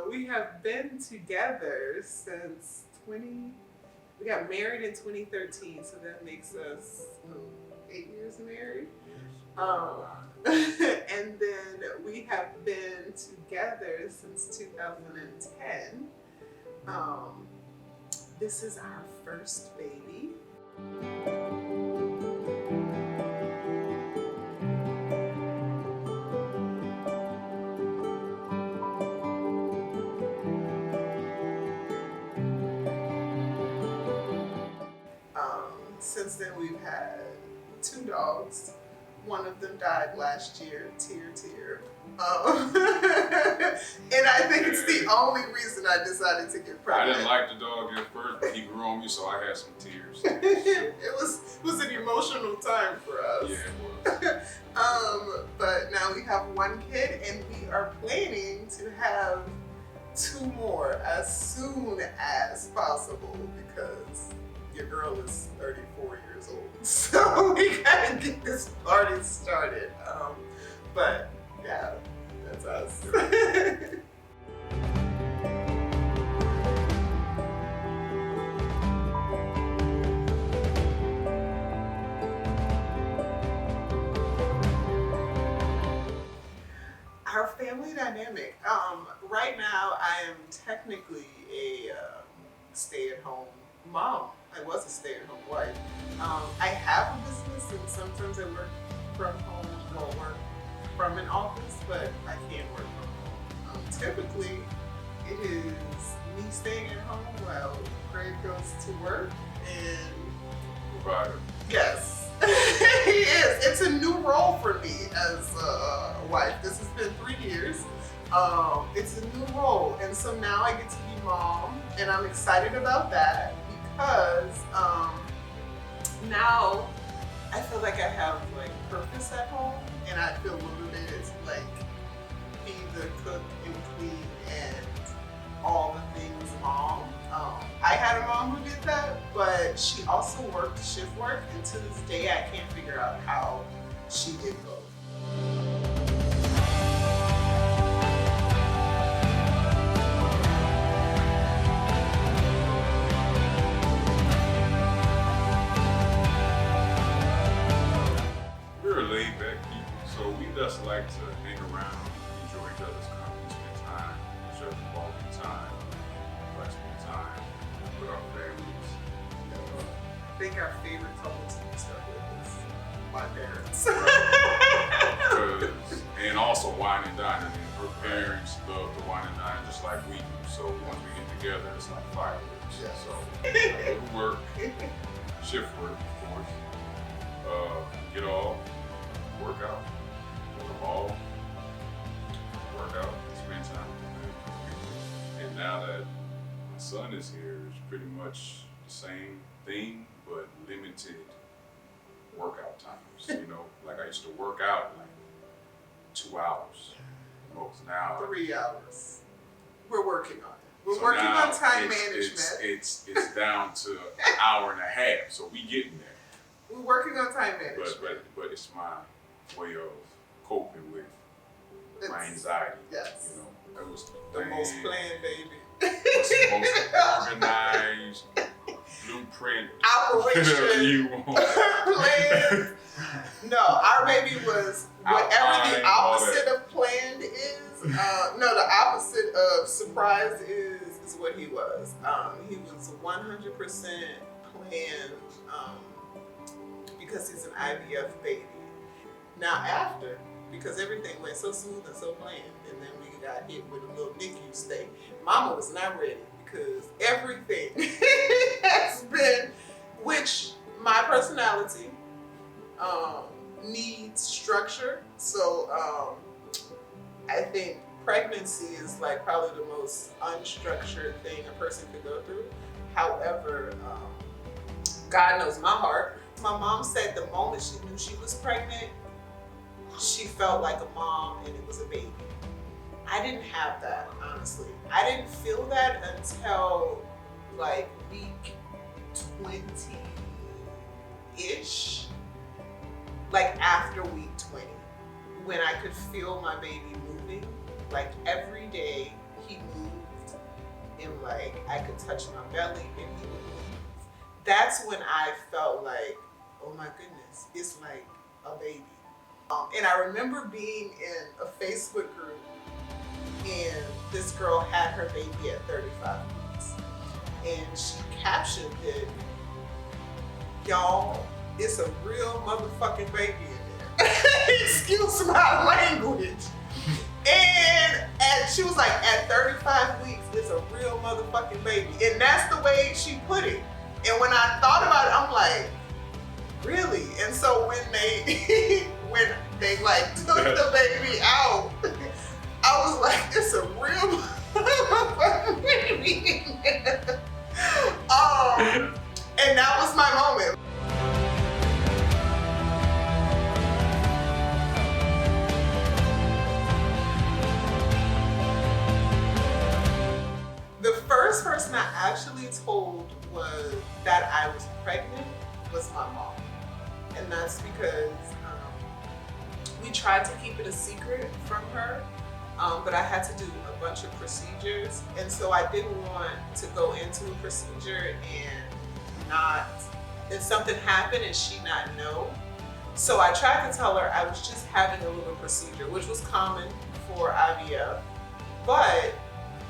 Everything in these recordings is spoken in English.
We have been together since we got married in 2013, so that makes us 8 years married. Um, and then we have been together since 2010. Um, this is our first baby. Since then, we've had 2 dogs. One of them died last year, tear. And I think it's the only reason I decided to get I pregnant. didn't like the dog at first, but he grew on me, so I had some tears. It was an emotional time for us. Yeah, it was. But now we have 1 kid, and we are planning to have 2 more as soon as possible because your girl is 34 years old. So we gotta get this party started. But yeah, that's us. Our family dynamic. Right now, I am technically a stay-at-home mom. I was a stay-at-home wife. I have a business, and sometimes I work from home. Well, work from an office, but I can work from home. Typically, it is me staying at home while Craig goes to work, and Provider. yes, he is. It's a new role for me as a wife. This has been 3 years. It's a new role, and so now I get to be mom, and I'm excited about that because now I feel like I have like purpose at home, and I feel motivated to like be the cook and clean and all the things mom. I had a mom who did that, but she also worked shift work, and to this day I can't figure out how she did both. We're laid back people, so we just like to hang around, enjoy each other's company, spend time, share the quality time, like spend time with our families. I think our favorite couple to be stuck with is my parents. And also wine and dine. I mean, her parents love to wine and dine just like we do. So once we get together, it's like fireworks. Yeah. So I go to work, shift work, of course. Get off, work out, go to the mall, work out, spend time with them. And now that my son is here, it's pretty much the same thing, but limited workout times. You know, like I used to work out like 2 hours most. Now 3 hours. We're working on it. We're so working now on time it's- management. It's down to an hour and a half, so we getting there. We're working on time management. But it's my way of coping with my It's- anxiety. Yes. You know, that was The most planned baby. What's the most organized blueprint Operation. you want? Planned. No, our baby was whatever Outline, the all opposite that. of planned is. No, the opposite of surprise is what he was. He was 100% planned because he's an IVF baby. Now after, because everything went so smooth and so planned, and then we got hit with a little NICU stay, Mama was not ready because everything has been, which my personality needs structure. So I think pregnancy is like probably the most unstructured thing a person could go through. However, God knows my heart. My mom said the moment she knew she was pregnant, she felt like a mom and it was a baby. I didn't have that, honestly. I didn't feel that until like week 20-ish. Like after week 20, when I could feel my baby moving. Like every day he moved and touch my belly, and he would leave. That's when I felt like, oh my goodness, it's like a baby. And I remember being in a Facebook group, and this girl had her baby at 35 weeks. And she captioned it, y'all, it's a real motherfucking baby in there. Excuse my language. And she was like, at 35 weeks, it's a real motherfucking baby. And that's the way she put it. And when I thought about it, I'm like, really? And so when they like took the baby out, I was like, it's a real motherfucking baby. And that was my moment. The first person I actually told was that I was pregnant was my mom. And that's because we tried to keep it a secret from her, but I had to do a bunch of procedures. And so I didn't want to go into a procedure and something happened and she not know. So I tried to tell her I was just having a little procedure, which was common for IVF, but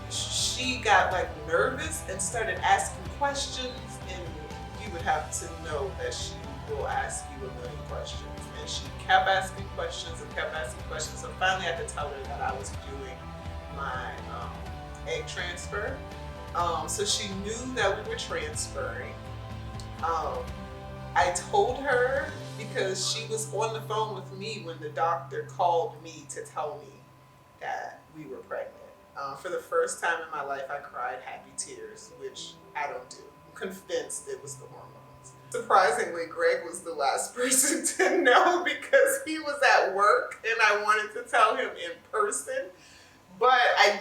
she got like nervous and started asking questions, and you would have to know that she will ask you a million questions. And she kept asking questions and kept asking questions. So finally I had to tell her that I was doing my egg transfer. So she knew that we were transferring. I told her because she was on the phone with me when the doctor called me to tell me that we were pregnant. For the first time in my life, I cried happy tears, which I don't do. I'm convinced it was the hormones. Surprisingly, Greg was the last person to know because he was at work and I wanted to tell him in person, but I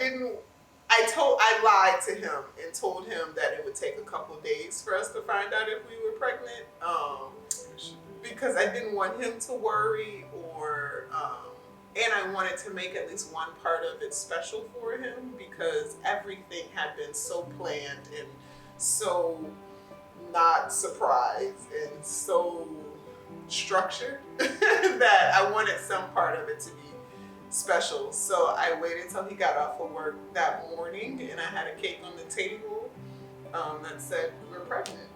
lied to him and told him that it would take a couple days for us to find out if we were pregnant, because I didn't want him to worry and I wanted to make at least one part of it special for him because everything had been so planned and so not surprised and so structured that I wanted some part of it to be special. So I waited till he got off of work that morning and I had a cake on the table that said we were pregnant.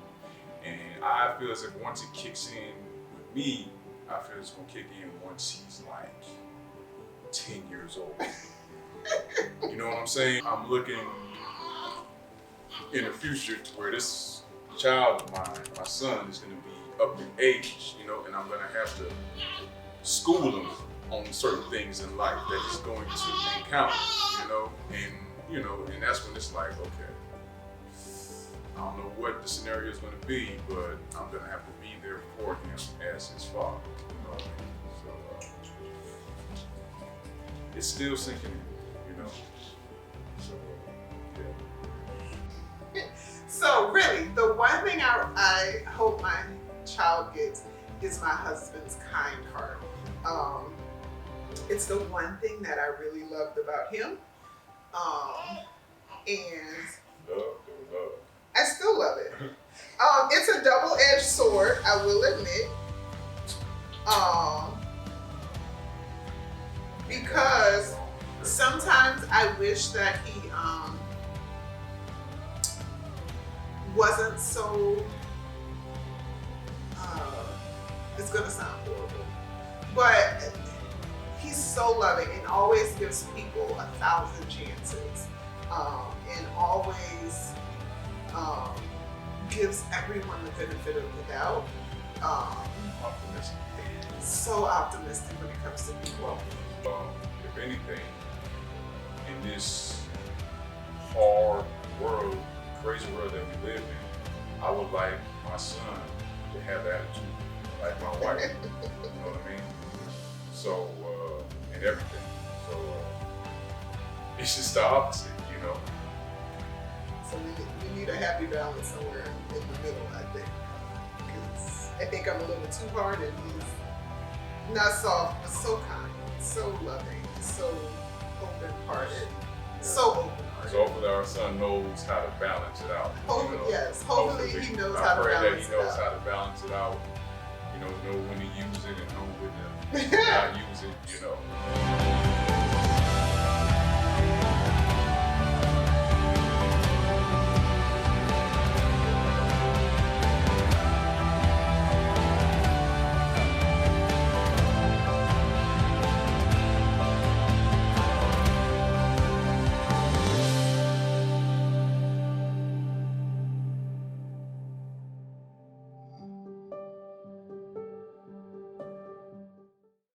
And I feel as if once it kicks in with me, I feel it's gonna kick in once he's like 10 years old. You know what I'm saying? I'm looking in the future to where this child of mine, my son, is going to be up in age, you know, and I'm going to have to school him on certain things in life that he's going to encounter, and that's when it's like, okay, I don't know what the scenario is going to be, but I'm going to have to be there for him as his father, you know what I mean? It's still sinking in, you know. So, yeah. So really, the one thing I hope my child gets is my husband's kind heart. It's the one thing that I really loved about him. And love. I still love it. It's a double-edged sword, I will admit. Because sometimes I wish that he wasn't so, it's gonna sound horrible, but he's so loving and always gives people 1,000 chances, and always gives everyone the benefit of the doubt. Optimistic. So optimistic when it comes to people. If anything, in this hard world, crazy world that we live in, I would like my son to have attitude like my wife. You know what I mean? So, and everything. So, it's just the opposite, you know? So we need a happy balance somewhere in the middle, I think. Because I think I'm a little too hard and he's not soft, but so kind, so loving, so open-hearted, so open-hearted. So hopefully our son knows how to balance it out. Yes, hopefully he knows how to balance it out. I pray that he knows how to balance it out. Know when to use it and know when to not use it.